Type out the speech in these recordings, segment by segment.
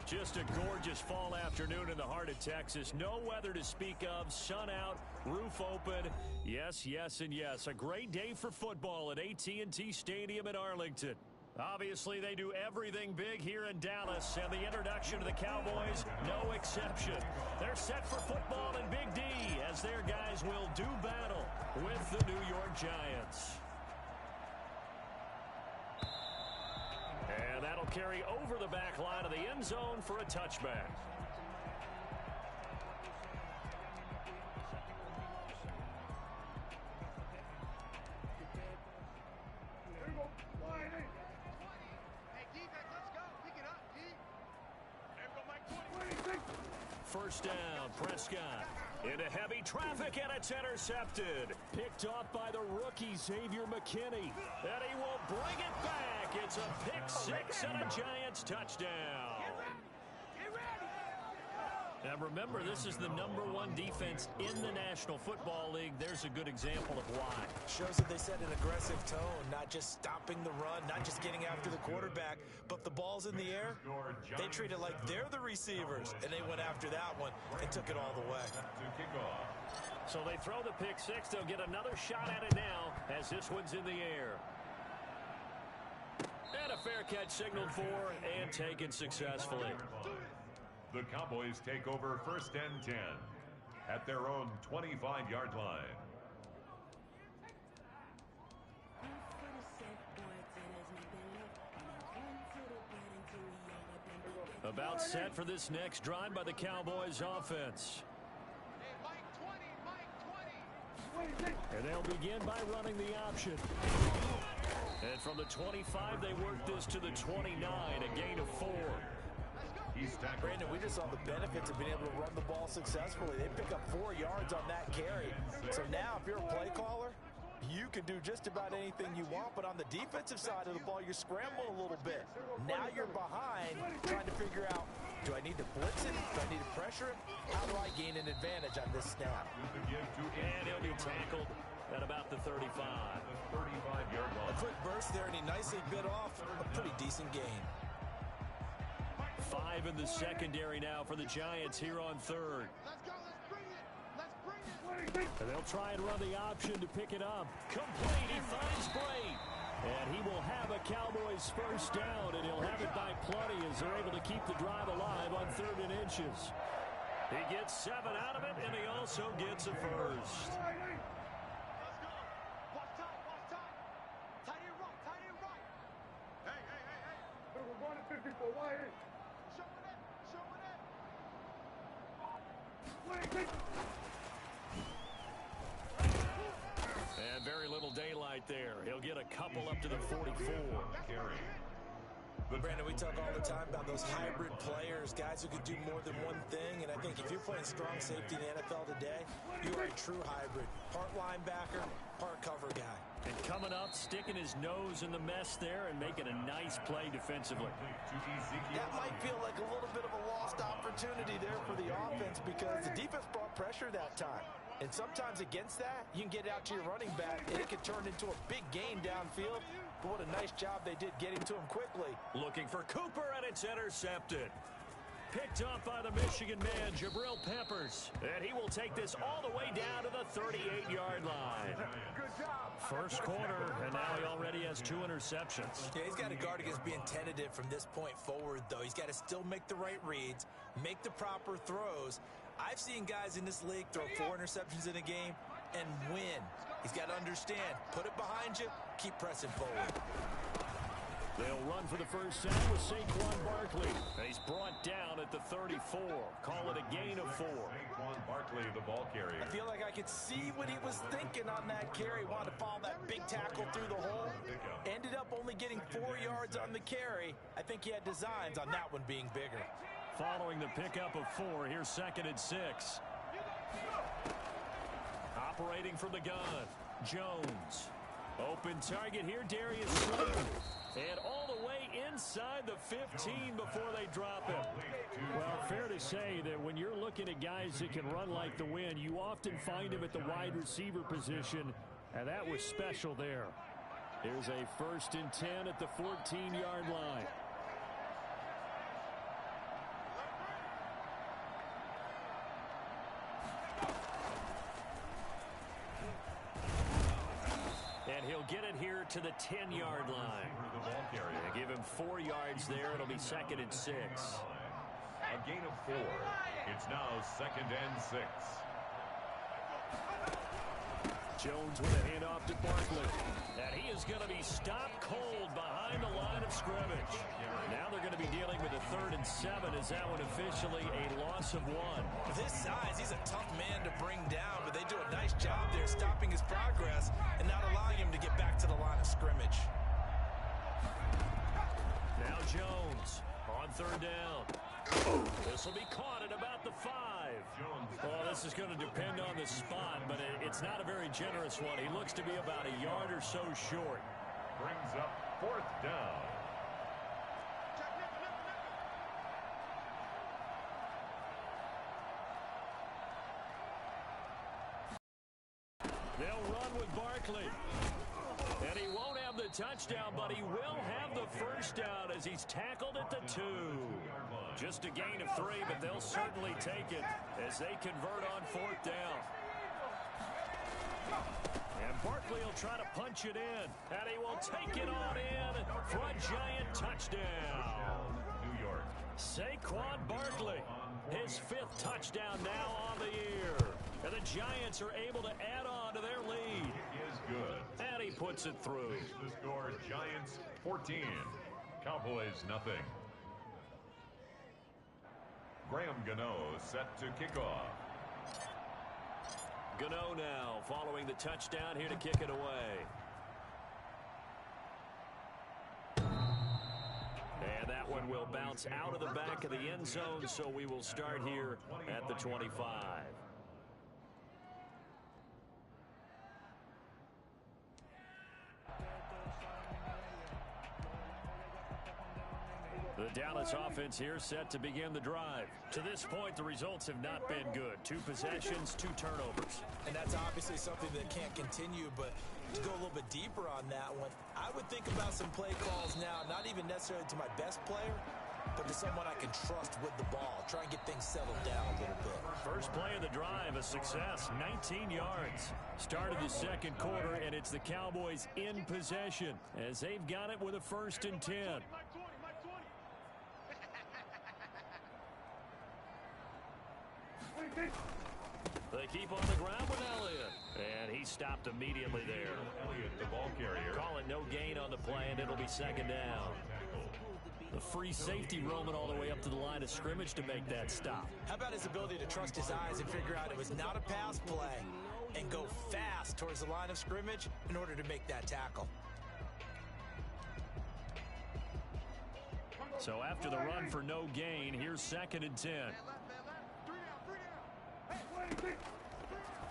Just a gorgeous fall afternoon in the heart of Texas. No weather to speak of. Sun out, roof open. Yes, yes, and yes. A great day for football at AT&T Stadium in Arlington. Obviously, they do everything big here in Dallas, and the introduction to the Cowboys, no exception. They're set for football in Big D as their guys will do battle with the New York Giants. And that'll carry over the back line of the end zone for a touchback. First down, Prescott. Into heavy traffic, and it's intercepted. Picked off by the rookie, Xavier McKinney. And he will bring it back. It's a pick six and a Giants touchdown. Get ready. And remember, this is the #1 defense in the National Football League. There's a good example of why. Shows that they set an aggressive tone, not just stopping the run, not just getting after the quarterback, but if the ball's in the air, they treat it like they're the receivers, and they went after that one and took it all the way. So they throw the pick six. They'll get another shot at it now as this one's in the air. And a fair catch signaled for and taken successfully. The Cowboys take over 1st and 10 at their own 25-yard line. About set for this next drive by the Cowboys offense. And they'll begin by running the option. And from the 25, they work this to the 29, a gain of 4. Brandon, we just saw the benefits of being able to run the ball successfully. They pick up 4 yards on that carry. So now if you're a play caller, you can do just about anything you want, but on the defensive side of the ball, you're scrambling a little bit. Now you're behind, trying to figure out, do I need to blitz it? Do I need to pressure it? How do I gain an advantage on this snap? And he'll be tackled at about the 35. 35-yard line. A quick burst there, and he nicely bit off a pretty decent gain. 5 in the secondary now for the Giants here on 3rd. Let's go. Let's bring it. Let's bring it. And they'll try and run the option to pick it up. Complete. He finds Bray. And he will have a Cowboys first down, and he'll have it by plenty as they're able to keep the drive alive on 3rd and inches. He gets 7 out of it, and he also gets a first. Let's go. Watch time. Tight end right. Hey. We're going to 54. Why? Show it in. And very little daylight there. He'll get a couple up to the 44. Carry. Brandon, we talk all the time about those hybrid players, guys who could do more than one thing, and I think if you're playing strong safety in the NFL today, you are a true hybrid. Part linebacker, part cover guy. And coming up, sticking his nose in the mess there and making a nice play defensively. That might feel like a little bit of a lost opportunity there for the offense because the defense brought pressure that time. And sometimes against that, you can get out to your running back, and it can turn into a big gain downfield. But what a nice job they did getting to him quickly. Looking for Cooper, and it's intercepted. Picked up by the Michigan man, Jabril Peppers. And he will take this all the way down to the 38-yard line. Good job. First quarter, and now he already has 2 interceptions. Yeah, he's got to guard against being tentative from this point forward, though. He's got to still make the right reads, make the proper throws. I've seen guys in this league throw 4 interceptions in a game and win. He's got to understand, put it behind you, keep pressing forward. They'll run for the first down with Saquon Barkley. And he's brought down at the 34. Call it a gain of 4. Saquon Barkley, the ball carrier. I feel like I could see what he was thinking on that carry. Wanted to follow that big tackle through the hole. Ended up only getting 4 yards on the carry. I think he had designs on that one being bigger. Following the pickup of 4, here's 2nd and 6. Operating from the gun, Jones. Open target here, Darius Slayton. And all the way inside the 15 before they drop him. Well, fair to say that when you're looking at guys that can run like the wind, you often find him at the wide receiver position, and that was special there. Here's a 1st and 10 at the 14-yard line. to the 10-yard line. They give him 4 yards there. It'll be 2nd and 6. A gain of 4. It's now 2nd and 6. Jones with a handoff to Barkley. And he is going to be stopped cold behind the line of scrimmage. Now they're going to be dealing with a 3rd and 7 as that one officially a loss of 1. With his size, he's a tough man to bring down, but they do a nice job there stopping his progress and not allowing him to get back to the line of scrimmage. Now Jones on 3rd down. This will be caught at about the 5. Well, this is going to depend on the spot, but it's not a very generous one. He looks to be about a yard or so short. Brings up 4th down. They'll run with Barkley. And he won't have the touchdown, but he will have the 1st down as he's tackled at the 2. Just a gain of 3, but they'll certainly take it as they convert on 4th down. And Barkley will try to punch it in, and he will take it on in for a giant touchdown. New York. Saquon Barkley, his 5th touchdown now on the year. And the Giants are able to add on to their lead. It is good. And he puts it through. The score, Giants 14. Cowboys nothing. Graham Gano set to kick off. Gano now following the touchdown here to kick it away. And that one will bounce out of the back of the end zone, so we will start here at the 25. The Dallas offense here set to begin the drive. To this point, the results have not been good. 2 possessions, 2 turnovers. And that's obviously something that can't continue, but to go a little bit deeper on that one, I would think about some play calls now, not even necessarily to my best player, but to someone I can trust with the ball. Try and get things settled down a little bit. First play of the drive, a success, 19 yards. Started the 2nd quarter, and it's the Cowboys in possession as they've got it with a 1st and 10. They keep on the ground with Elliott. And he stopped immediately there. Elliott, the ball carrier. Call it no gain on the play, and it'll be 2nd down. The free safety roaming all the way up to the line of scrimmage to make that stop. How about his ability to trust his eyes and figure out it was not a pass play and go fast towards the line of scrimmage in order to make that tackle? So after the run for no gain, here's 2nd and 10.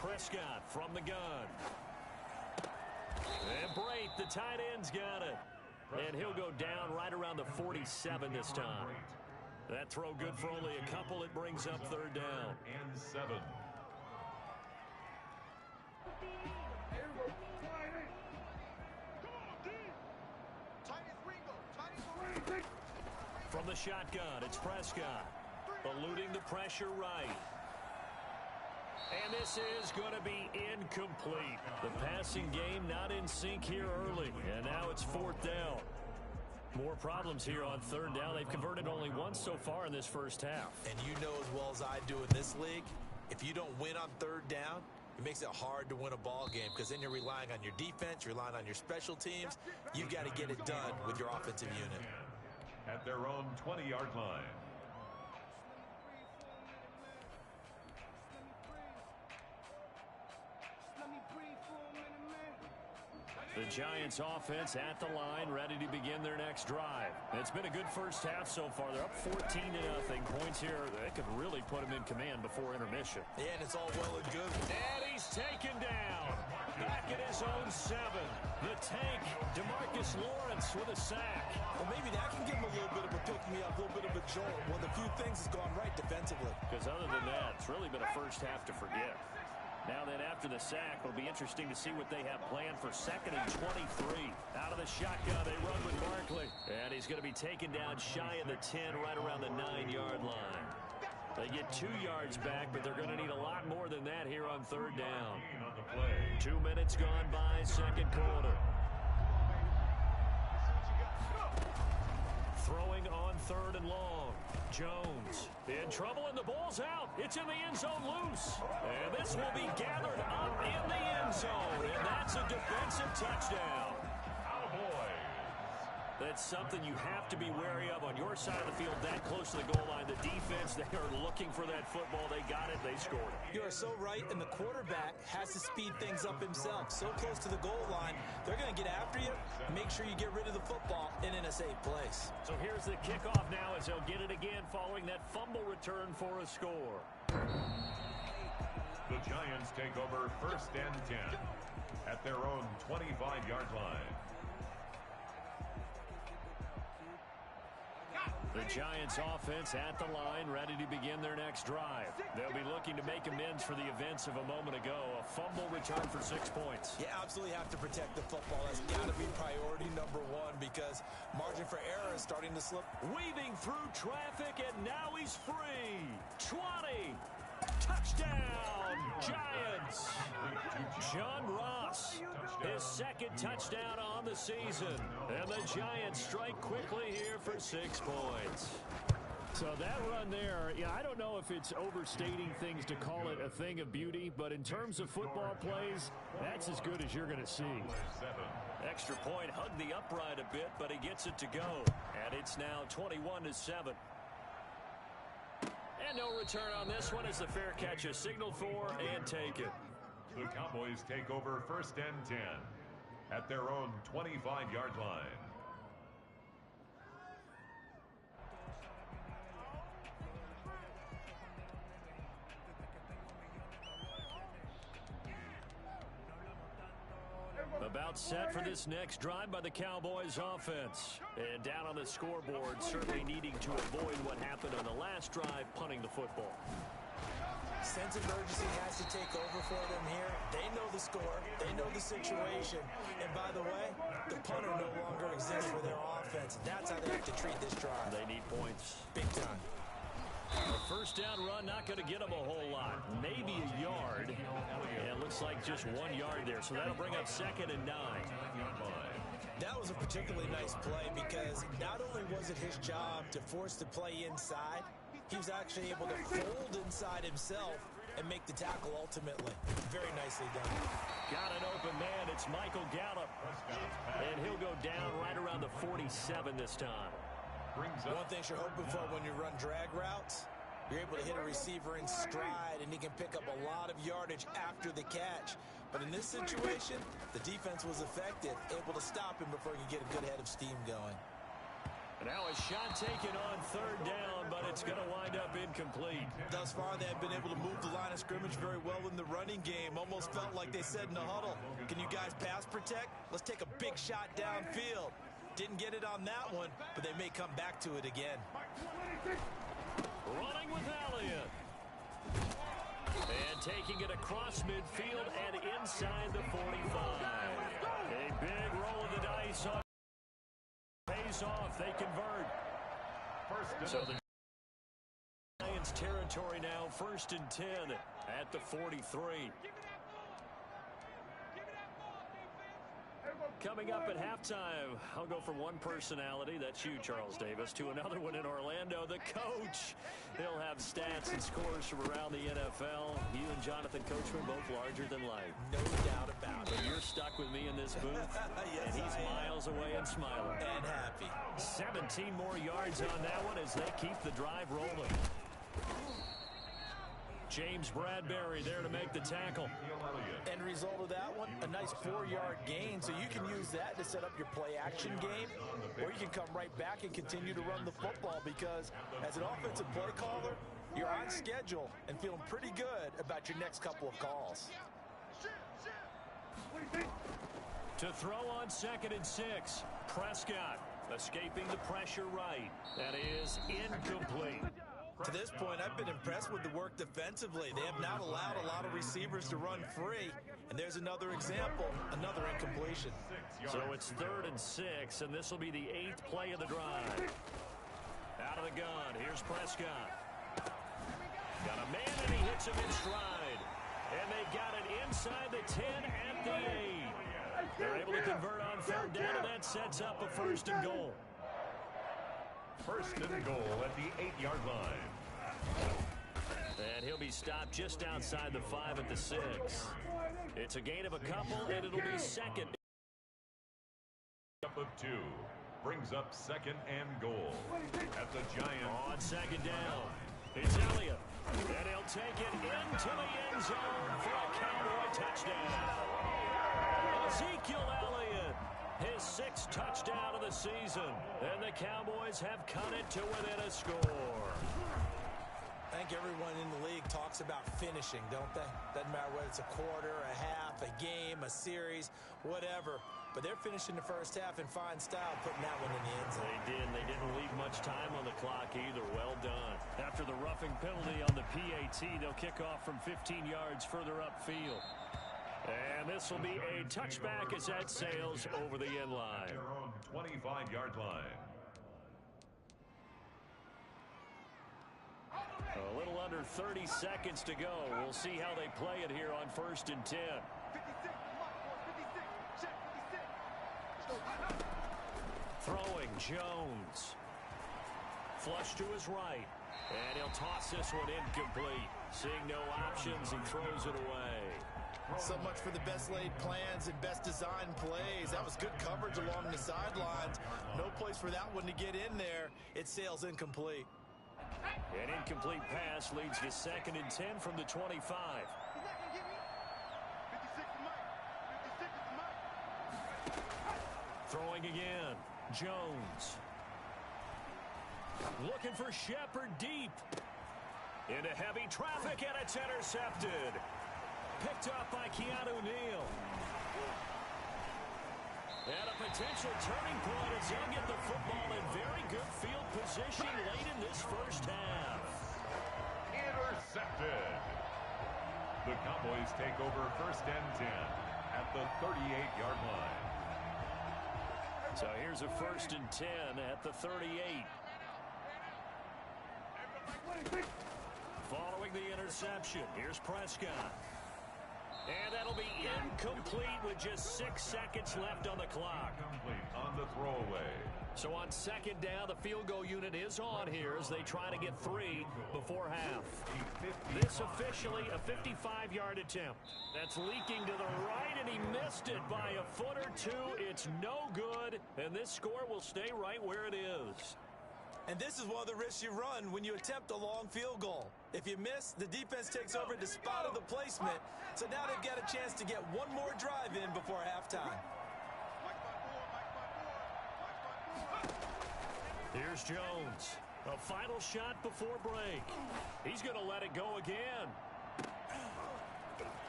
Prescott from the gun. And Brate, the tight end's got it. And he'll go down right around the 47 this time. That throw good for only a couple. It brings up 3rd down. And 7. From the shotgun, it's Prescott. Eluding the pressure right. And this is going to be incomplete. The passing game not in sync here early. And now it's 4th down. More problems here on 3rd down. They've converted only once so far in this first half. And you know as well as I do in this league, if you don't win on 3rd down, it makes it hard to win a ball game because then you're relying on your defense, you're relying on your special teams. You've got to get it done with your offensive unit. At their own 20-yard line. The Giants offense at the line, ready to begin their next drive. It's been a good first half so far. They're up 14-0. Points here, they could really put them in command before intermission. Yeah, and it's all well and good. And he's taken down. Back at his own 7. The tank, DeMarcus Lawrence with a sack. Well, maybe that can give him a little bit of a pick-me-up, a little bit of a jolt. One of the few things has gone right defensively. Because other than that, it's really been a first half to forget. Now then, after the sack, it'll be interesting to see what they have planned for 2nd and 23. Out of the shotgun, they run with Barkley. And he's going to be taken down shy of the 10, right around the 9-yard line. They get 2 yards back, but they're going to need a lot more than that here on 3rd down. 2 minutes gone by, 2nd quarter. Throwing on 3rd and long. Jones in trouble, and the ball's out. It's in the end zone loose. And this will be gathered up in the end zone. And that's a defensive touchdown. Cowboys. That's something you have to be wary of on your side of the field that close to the goal line. The defense, they are looking for that football. They got it. They scored it. You are so right, and the quarterback has to speed things up himself. So close to the goal line, they're going to get after you. Make sure you get rid of the football and in a safe place. So here's the kickoff now as they'll get it again following that fumble return for a score. The Giants take over 1st and 10 at their own 25-yard line. The Giants offense at the line, ready to begin their next drive. They'll be looking to make amends for the events of a moment ago. A fumble return for 6 points. You absolutely have to protect the football. That's got to be priority number one because margin for error is starting to slip. Weaving through traffic, and now he's free. 20. Touchdown, Giants. John Ross, his 2nd touchdown on the season. And the Giants strike quickly here for 6 points. So that run there, yeah, I don't know if it's overstating things to call it a thing of beauty, but in terms of football plays, that's as good as you're going to see. Extra point, hugged the upright a bit, but he gets it to go. And it's now 21-7. And no return on this one as the fair catch is signaled for and taken. The Cowboys take over 1st and 10 at their own 25-yard line. About set for this next drive by the Cowboys offense. And down on the scoreboard, certainly needing to avoid what happened on the last drive, punting the football. Sense of urgency has to take over for them here. They know the score. They know the situation. And by the way, the punter no longer exists for their offense. That's how they have to treat this drive. They need points. Big time. A 1st down run, not going to get them a whole lot. Maybe a yard. And it looks like just 1 yard there. So that'll bring up 2nd and 9. That was a particularly nice play because not only was it his job to force the play inside, he was actually able to fold inside himself and make the tackle ultimately. Very nicely done. Got an open man. It's Michael Gallup. And he'll go down right around the 47 this time. One thing you're hoping for when you run drag routes, you're able to hit a receiver in stride, and he can pick up a lot of yardage after the catch. But in this situation, the defense was effective, able to stop him before he could get a good head of steam going. And now a shot taken on 3rd down, but it's going to wind up incomplete. Thus far, they have been able to move the line of scrimmage very well in the running game. Almost felt like they said in the huddle, can you guys pass protect? Let's take a big shot downfield. Didn't get it on that one, but they may come back to it again. Running with Elliott. And taking it across midfield and inside the 45. A big roll of the dice on. Pays off. They convert. So the Giants territory now, 1st and 10 at the 43. Coming up at halftime, I'll go from one personality, that's you, Charles Davis, to another one in Orlando, the coach. He'll have stats and scores from around the NFL. You and Jonathan Coachman both larger than life. No doubt about it. You're stuck with me in this booth, yes, and he's miles away and smiling. And happy. 17 more yards on that one as they keep the drive rolling. James Bradbury there to make the tackle. End result of that one, a nice 4-yard gain, so you can use that to set up your play-action game, or you can come right back and continue to run the football because as an offensive play caller, you're on schedule and feeling pretty good about your next couple of calls. To throw on 2nd and 6, Prescott escaping the pressure right. That is incomplete. To this point, I've been impressed with the work defensively. They have not allowed a lot of receivers to run free. And there's another example, another incompletion. So it's 3rd and 6, and this will be the 8th play of the drive. Out of the gun, here's Prescott. Got a man, and he hits him in stride. And they got it inside the 10 at the 8. They're able to convert on 3rd down, and that sets up a 1st and goal. First and goal at the 8-yard line. And he'll be stopped just outside the 5 at the 6. It's a gain of a couple, and it'll be second. Up of 2. Brings up second and goal at the Giants. On second down, it's Elliott. And he'll take it into the end zone for a Cowboy touchdown. Ezekiel Elliott, his 6th touchdown of the season. And the Cowboys have cut it to within a score. I think everyone in the league talks about finishing, don't they? Doesn't matter whether it's a quarter, a half, a game, a series, whatever. But they're finishing the first half in fine style, putting that one in the end zone. They did. They didn't leave much time on the clock either. Well done. After the roughing penalty on the PAT, they'll kick off from 15 yards further upfield. And this will be a touchback as that sails over the end line. Their own 25-yard line. A little under 30 seconds to go. We'll see how they play it here on 1st and 10. 56, check 56. Throwing Jones. Flush to his right. And he'll toss this one incomplete. Seeing no options, he throws it away. So much for the best laid plans and best designed plays. That was good coverage along the sidelines. No place for that one to get in there. It sails incomplete. An incomplete pass leads to 2nd and 10 from the 25. He's not gonna get me. 56 is Mike. 56 is Mike. Throwing again. Jones. Looking for Shepard deep. Into heavy traffic, and it's intercepted. Picked up by Keanu Neal. And a potential turning point as he'll get the football in very good field position late in this first half. Intercepted. The Cowboys take over 1st and 10 at the 38-yard line. So here's a 1st and 10 at the 38. Following the interception, here's Prescott. And that'll be incomplete with just 6 seconds left on the clock. Complete on the throwaway. So on 2nd down, the field goal unit is on here as they try to get 3 before half. This officially a 55-yard attempt. That's leaking to the right, and he missed it by a foot or 2. It's no good, and this score will stay right where it is. And this is one of the risks you run when you attempt a long field goal. If you miss, the defense takes over the spot of the placement. So now they've got a chance to get one more drive in before halftime. Here's Jones. A final shot before break. He's going to let it go again.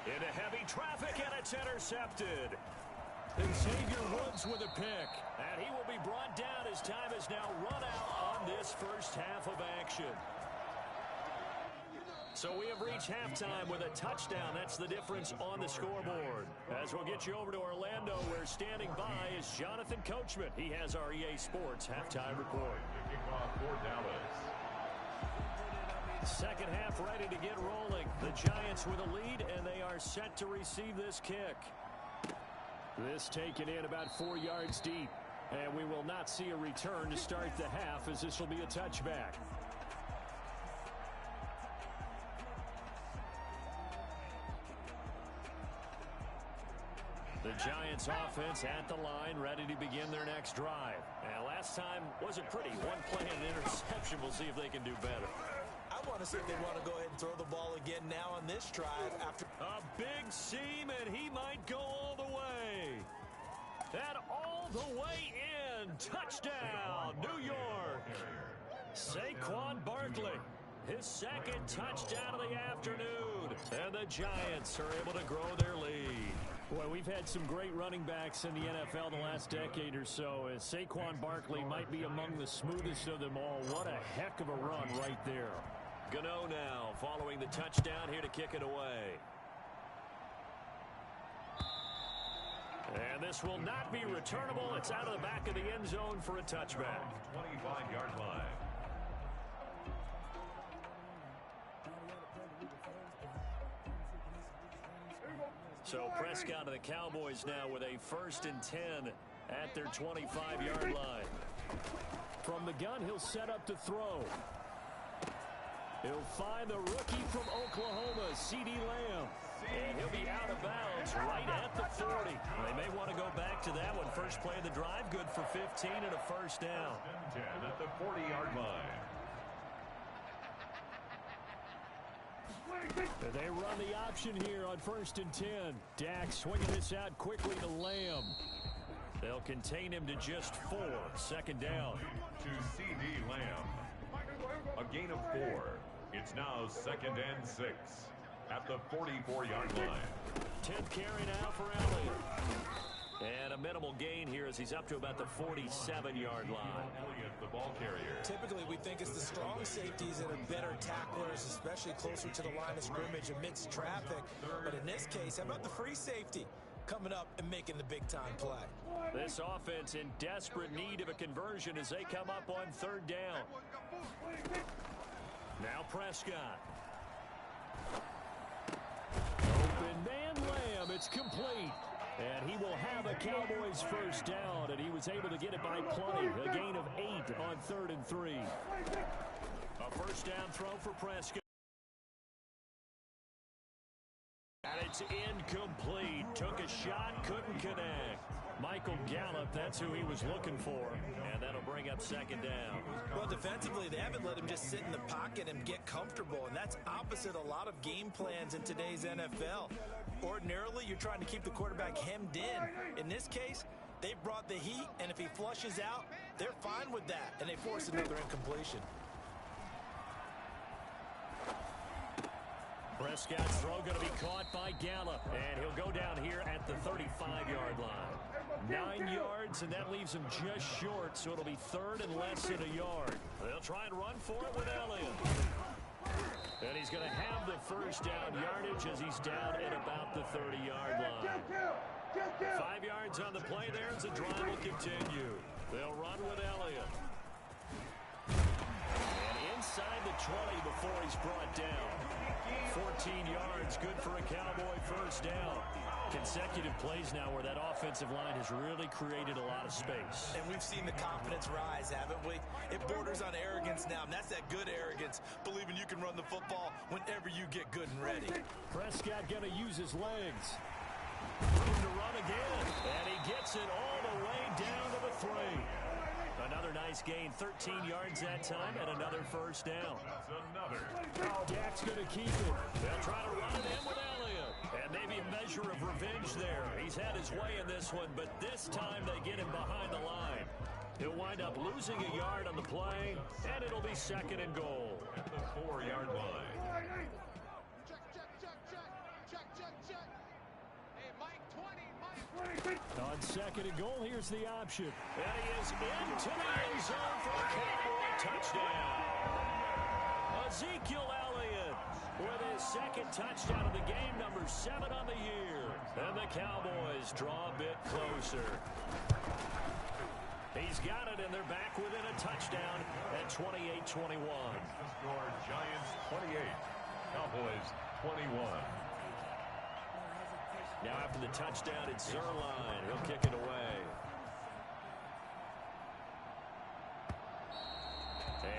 Into heavy traffic, and it's intercepted. And Xavier Woods with a pick. And he will be brought down as time is now run out on this first half of action. So we have reached halftime with a touchdown. That's the difference on the scoreboard. As we'll get you over to Orlando, where standing by is Jonathan Coachman. He has our EA Sports halftime report. Kicking off for Dallas. Second half ready to get rolling. The Giants with a lead, and they are set to receive this kick. This taken in about 4 yards deep. And we will not see a return to start the half, as this will be a touchback. The Giants offense at the line, ready to begin their next drive. And last time wasn't pretty. One play and an interception. We'll see if they can do better. I want to see if they want to go ahead and throw the ball again now on this drive after A big seam, and he might go all the way. And all the way in. Touchdown, New York. Saquon Barkley, his 2nd touchdown of the afternoon. And the Giants are able to grow their lead. Boy, we've had some great running backs in the NFL the last decade or so, as Saquon Barkley might be among the smoothest of them all. What a heck of a run right there. Gano now following the touchdown here to kick it away. And this will not be returnable. It's out of the back of the end zone for a touchback. 25-yard line. So Prescott of the Cowboys now with a 1st and 10 at their 25-yard line. From the gun, he'll set up to throw. He'll find the rookie from Oklahoma, C.D. Lamb. And he'll be out of bounds right at the 40. They may want to go back to that one. First play of the drive, good for 15 and a first down. 10 at the 40-yard line. They run the option here on 1st and 10. Dak swinging this out quickly to Lamb. They'll contain him to just 4. Second down. To C.D. Lamb. A gain of 4. It's now 2nd and 6 at the 44-yard line. 10th carry now for Elliott. And a minimal gain here as he's up to about the 47-yard line. Elliott, the ball carrier. Typically, we think it's the strong safeties that are better tacklers, especially closer to the line of scrimmage amidst traffic. But in this case, how about the free safety coming up and making the big-time play? This offense in desperate need of a conversion as they come up on 3rd down. Now Prescott. Open man Lamb. It's complete. And he will have a Cowboys first down, and he was able to get it by plenty. A gain of 8 on 3rd and 3. A first down throw for Prescott. And it's incomplete. Took a shot, couldn't connect. Michael Gallup, that's who he was looking for. And that'll bring up 2nd down. Well, defensively, they haven't let him just sit in the pocket and get comfortable, and that's opposite a lot of game plans in today's NFL. Ordinarily, you're trying to keep the quarterback hemmed in. In this case, they brought the heat, and if he flushes out, they're fine with that, and they force another incompletion. Prescott's throw going to be caught by Gallup, and he'll go down here at the 35-yard line. 9 yards, and that leaves him just short, so it'll be 3rd and less than a yard. They'll try and run for it with Elliott. And he's going to have the first down yardage as he's down at about the 30-yard line. 5 yards on the play there as the drive will continue. They'll run with Elliott. And inside the 20 before he's brought down. 14 yards, good for a Cowboy first down. Consecutive plays now where that offensive line has really created a lot of space. And we've seen the confidence rise, haven't we? It borders on arrogance now, and that's that good arrogance, believing you can run the football whenever you get good and ready. Prescott going to use his legs. Room to run again, and he gets it all the way down to the 3. Another nice gain, 13 yards that time, and another first down. Dak's going to keep it. They'll try to run it in with Elliott. And maybe a measure of revenge there. He's had his way in this one, but this time they get him behind the line. He'll wind up losing a yard on the play, and it'll be 2nd and goal. At the 4-yard line. On 2nd and goal, here's the option. And he is into the end zone for a Cowboy touchdown. Ezekiel Elliott with his 2nd touchdown of the game, number 7 on the year. And the Cowboys draw a bit closer. He's got it, and they're back within a touchdown at 28-21. Score Giants 28, Cowboys 21. Now after the touchdown, it's Zerline. He'll kick it away.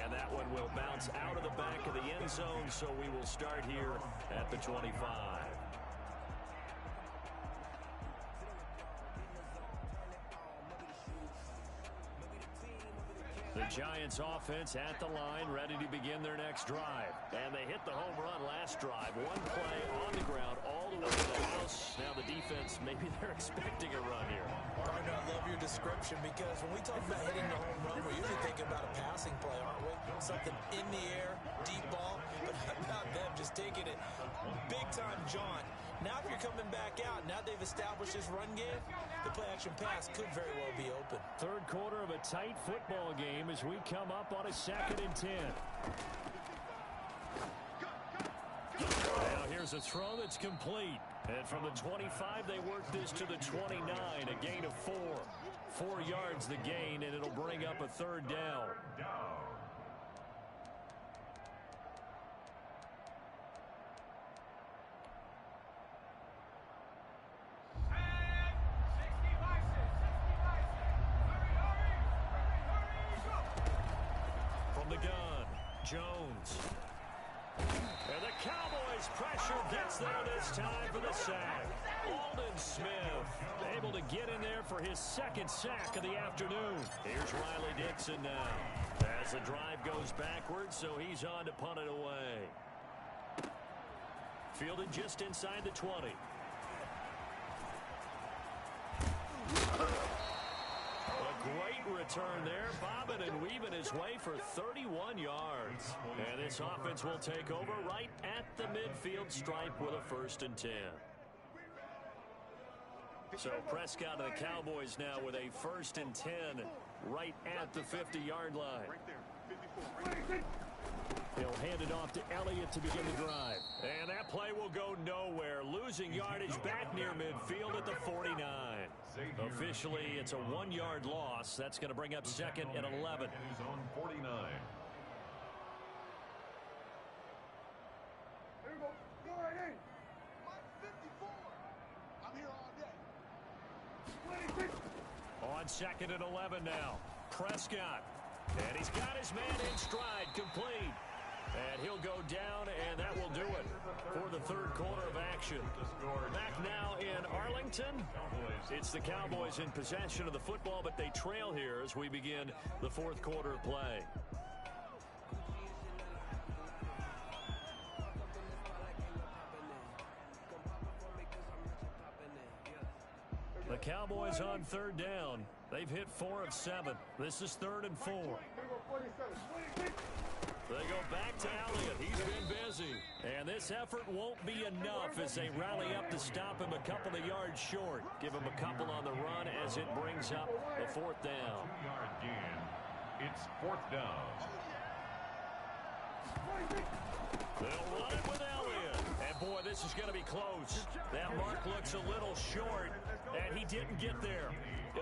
And that one will bounce out of the back of the end zone, so we will start here at the 25. The Giants offense at the line, ready to begin their next drive. And they hit the home run last drive. One play on the ground all the way to the house. Now the defense, maybe they're expecting a run here. Partner, I love your description because when we talk about hitting the home run, we're usually thinking about a passing play, aren't we? Something in the air, deep ball. But how about them just taking it big-time jaunt? Now if you're coming back out, now they've established this run game, the play-action pass could very well be open. 3rd quarter of a tight football game as we come up on a 2nd and 10. Now here's a throw that's complete. And from the 25, they work this to the 29, a gain of 4. 4 yards the gain, and it'll bring up a 3rd down. Jones. And the Cowboys pressure gets there this time for the sack. Aldon Smith able to get in there for his second sack of the afternoon. Here's Riley Dixon now as the drive goes backwards, so he's on to punt it away. Fielded just inside the 20. A great return there, bobbing and weaving his way for 31 yards. And this offense will take over right at the midfield stripe with a 1st and 10. So Prescott and the Cowboys now with a 1st and 10 right at the 50-yard line. He'll hand it off to Elliott to begin the drive. And that play will go nowhere. Losing yardage back near midfield at the 49. Officially, it's a 1-yard loss. That's going to bring up 2nd and 11. His own 49. Here we go. Go right in. 54. I'm here all day. 26. On 2nd and 11 now. Prescott. And he's got his man in stride, complete. And he'll go down, and that will do it for the 3rd quarter of action. Back now in Arlington. It's the Cowboys in possession of the football, but they trail here as we begin the 4th quarter of play. The Cowboys on 3rd down. They've hit 4 of 7. This is 3rd and 4. They go back to Elliott. He's been busy. And this effort won't be enough as they rally up to stop him a couple of yards short. Give him a couple on the run as it brings up the 4th down. 2-yard gain. It's 4th down. They'll run it with Elliott. And boy, this is going to be close. That mark looks a little short, and he didn't get there.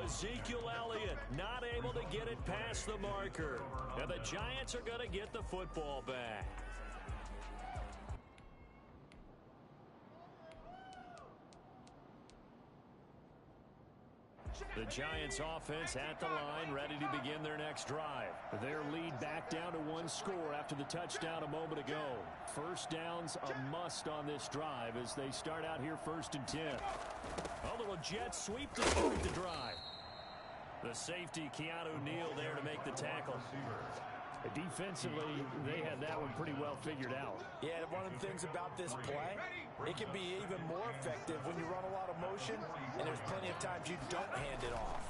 Ezekiel Elliott not able to get it past the marker. And the Giants are going to get the football back. The Giants offense at the line, ready to begin their next drive. Their lead back down to 1 score after the touchdown a moment ago. 1st downs a must on this drive as they start out here 1st and 10. A little jet sweep to start the drive. The safety, Keanu Neal, there to make the tackle. Defensively, they had that one pretty well figured out. Yeah, one of the things about this play, it can be even more effective when you run a lot of motion, and there's plenty of times you don't hand it off.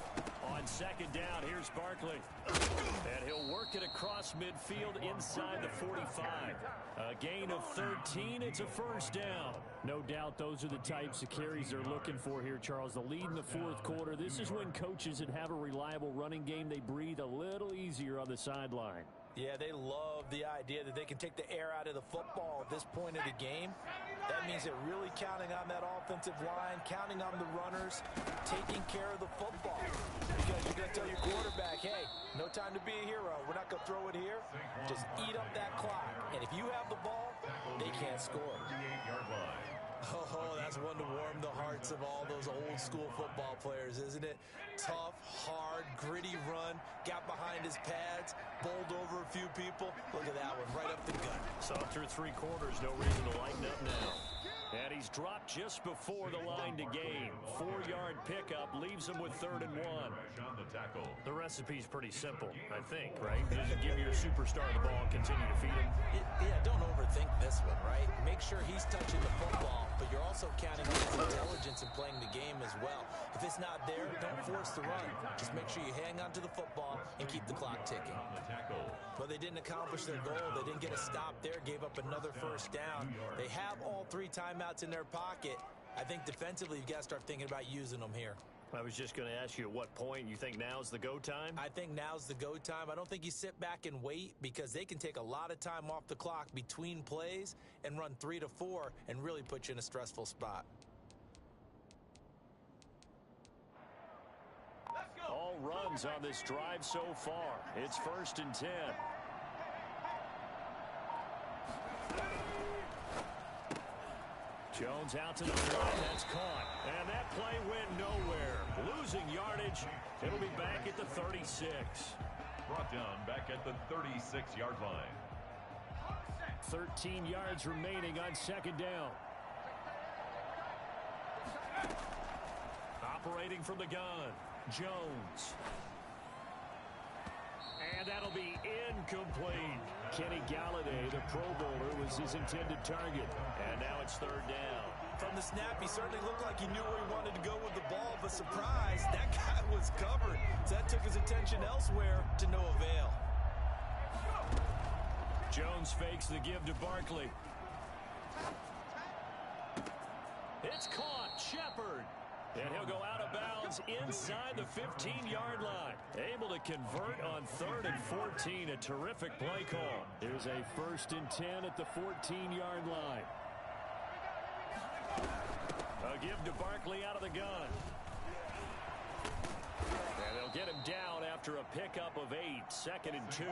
On 2nd down, here's Barkley. And he'll work it across midfield inside the 45. A gain of 13. It's a 1st down. No doubt those are the types of carries they're looking for here, Charles. The lead in the 4th quarter. This is when coaches that have a reliable running game, they breathe a little easier on the sideline. Yeah, they love the idea that they can take the air out of the football at this point of the game. That means they're really counting on that offensive line, counting on the runners, taking care of the football. Because you're going to tell your quarterback, hey, no time to be a hero. We're not going to throw it here. Just eat up that clock. And if you have the ball, they can't score. Oh, that's one to warm the hearts of all those old school football players, isn't it? Tough, hard, gritty run, got behind his pads, bowled over a few people. Look at that one, right up the gut. So through 3 quarters, no reason to lighten up now. And he's dropped just before the line to gain. 4-yard pickup leaves him with 3rd and 1. The recipe's pretty simple, I think, right? Just give your superstar the ball and continue to feed him. Yeah, don't overthink this one, right? Make sure he's touching the football, but you're also counting on his intelligence in playing the game as well. If it's not there, don't force the run. Just make sure you hang on to the football and keep the clock ticking. But they didn't accomplish their goal. They didn't get a stop there, gave up another 1st down. They have all 3 timeouts in their pocket. I think defensively, you've got to start thinking about using them here. I was just going to ask you at what point you think now's the go time? I think now's the go time. I don't think you sit back and wait because they can take a lot of time off the clock between plays and run 3 to 4 and really put you in a stressful spot. All runs on this drive so far. It's 1st and 10. Jones out to the front. That's caught. And that play went nowhere. Losing yardage. It'll be back at the 36. Brought down back at the 36-yard line. 13 yards remaining on second down. Operating from the gun, Jones. And that'll be incomplete. Kenny Galladay, the Pro Bowler, was his intended target. And now it's third down. From the snap, he certainly looked like he knew where he wanted to go with the ball, but surprise, that guy was covered. So that took his attention elsewhere to no avail. Jones fakes the give to Barkley. It's caught. Shepard. And he'll go out of bounds inside the 15-yard line. Able to convert on 3rd and 14. A terrific play call. Here's a 1st and 10 at the 14-yard line. A give to Barkley out of the gun. And they'll get him down after a pickup of 8. 2nd and 2.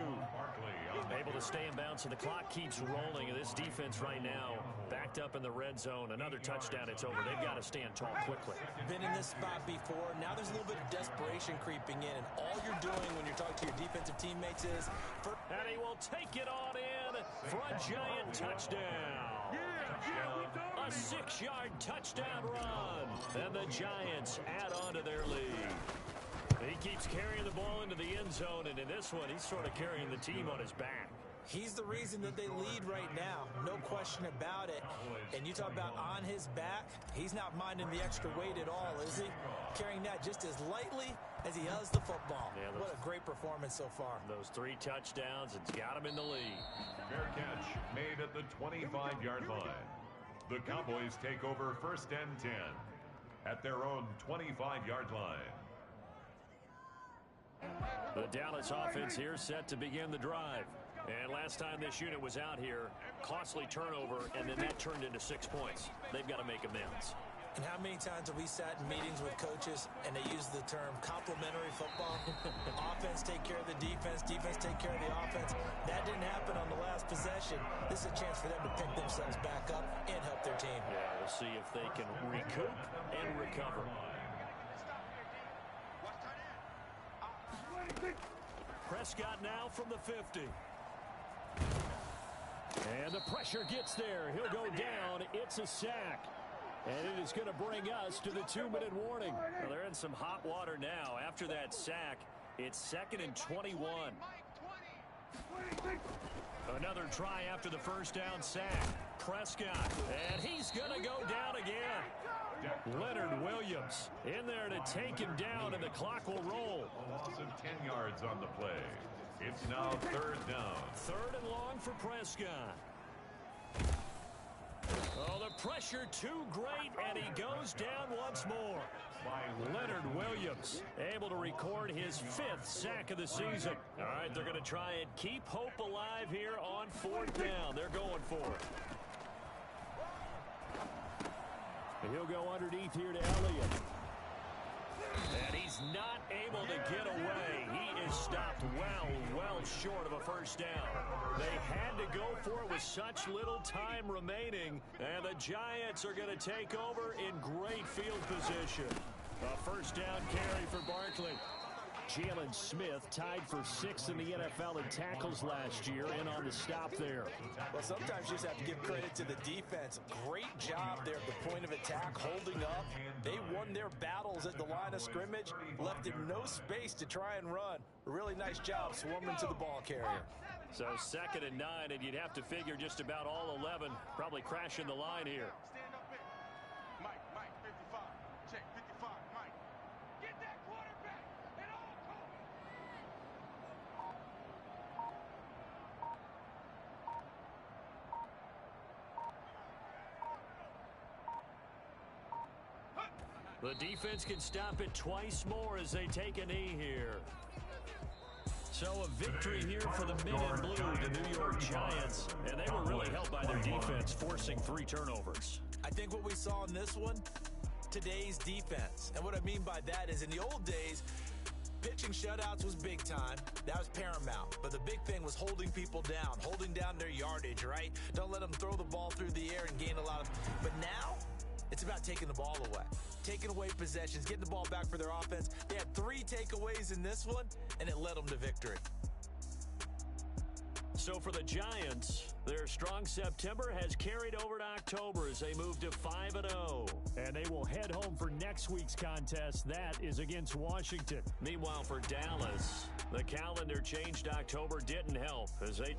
Able to stay in bounds, and the clock keeps rolling. And this defense right now backed up in the red zone. Another touchdown, it's over. They've got to stand tall quickly. Been in this spot before. Now there's a little bit of desperation creeping in. And all you're doing when you're talking to your defensive teammates is... And he will take it on in for a giant touchdown. A 6-yard touchdown run. And the Giants add on to their lead. He keeps carrying the ball into the end zone, and in this one, he's sort of carrying the team on his back. He's the reason that they lead right now. No question about it. And you talk about on his back, he's not minding the extra weight at all, is he? Carrying that just as lightly as he does the football. Yeah, what a great performance so far. Those 3 touchdowns, it's got him in the lead. Fair catch made at the 25-yard line. The Cowboys take over 1st and 10 at their own 25-yard line. The Dallas offense here set to begin the drive. And last time this unit was out here, costly turnover, and then that turned into 6 points. They've got to make amends. And how many times have we sat in meetings with coaches and they use the term complementary football? Offense take care of the defense, defense take care of the offense. That didn't happen on the last possession. This is a chance for them to pick themselves back up and help their team. Yeah, we'll see if they can recoup and recover. Prescott now from the 50. And the pressure gets there. He'll go down. It's a sack. And it is going to bring us to the 2-minute warning. Well, they're in some hot water now. After that sack, it's 2nd and 21. Another try after the first down sack. Prescott, and he's going to go down again. Leonard Williams in there to take him down, and the clock will roll. A loss of 10 yards on the play. It's now 3rd down. 3rd and long for Prescott. Oh, the pressure too great, and he goes down once more. Leonard Williams able to record his 5th sack of the season. All right, they're going to try and keep hope alive here on 4th down. They're going for it. And he'll go underneath here to Elliott. And he's not able to get away. He is stopped well short of a first down. They had to go for it with such little time remaining. And the Giants are going to take over in great field position. A first down carry for Barkley. Jalen Smith tied for 6th in the NFL in tackles last year, in on the stop there. Well, sometimes you just have to give credit to the defense. Great job there at the point of attack, holding up. They won their battles at the line of scrimmage, left him no space to try and run. A really nice job swarming to the ball carrier. So 2nd and 9, and you'd have to figure just about all 11 probably crashing the line here. Stand up there. Mike, 55. Check, 55, Mike. Get that quarterback at all costs. The defense can stop it twice more as they take a knee here. So a victory here for the men in blue, the New York Giants. And they were really helped by their defense, forcing 3 turnovers. I think what we saw in this one, today's defense. And what I mean by that is in the old days, pitching shutouts was big time. That was paramount. But the big thing was holding people down, holding down their yardage, right? Don't let them throw the ball through the air and gain a lot of... But now, it's about taking the ball away. Taking away possessions, getting the ball back for their offense. They had 3 takeaways in this one, and it led them to victory. So for the Giants, their their strong September has carried over to October as they move to 5-0. And they will head home for next week's contest. That is against Washington. Meanwhile, for Dallas, the calendar changed October didn't help as they